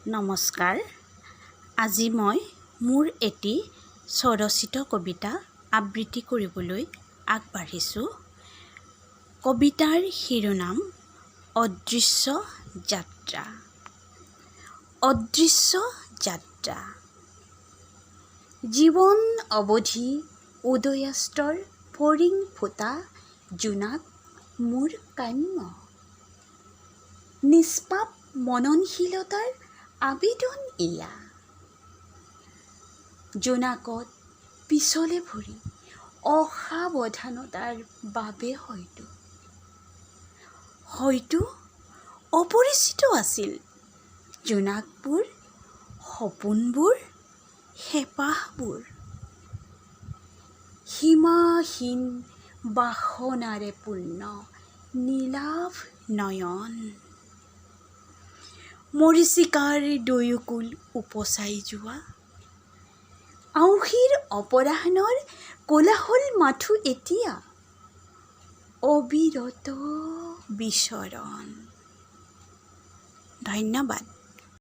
নমস্কাৰ। আজি মই মোৰ এটি স্বৰচিত কবিতা আবৃত্তি কৰিবলৈ আগবাঢ়িছোঁ। কবিতাৰ শিৰোনাম অদৃশ্য যাত্ৰা। অদৃশ্য যাত্ৰা। জীৱন অৱধি উদয়াস্তৰ ফৰিং ফুটা জোনাক মোৰ কাম্য। নিষ্পাপ মননশীলতাৰ আবেদন এয়া। জোনাকত পিছলে ভৰি অসাৱধানতাৰ বাবে হয়তো অপৰিচিত আছিল জোনাকবোৰ, সপোনবোৰ, হেঁপাহবোৰ। সীমাহীন বাসনাৰে পূৰ্ণ নীলাভ নয়ন। মৰীচিকাৰ দুয়োকুল উপচাই যোৱা আঁউসীৰ অপৰাহ্নৰ কোলাহল মাথো এতিয়া অবিৰত বিচৰণ। ধন্যবাদ।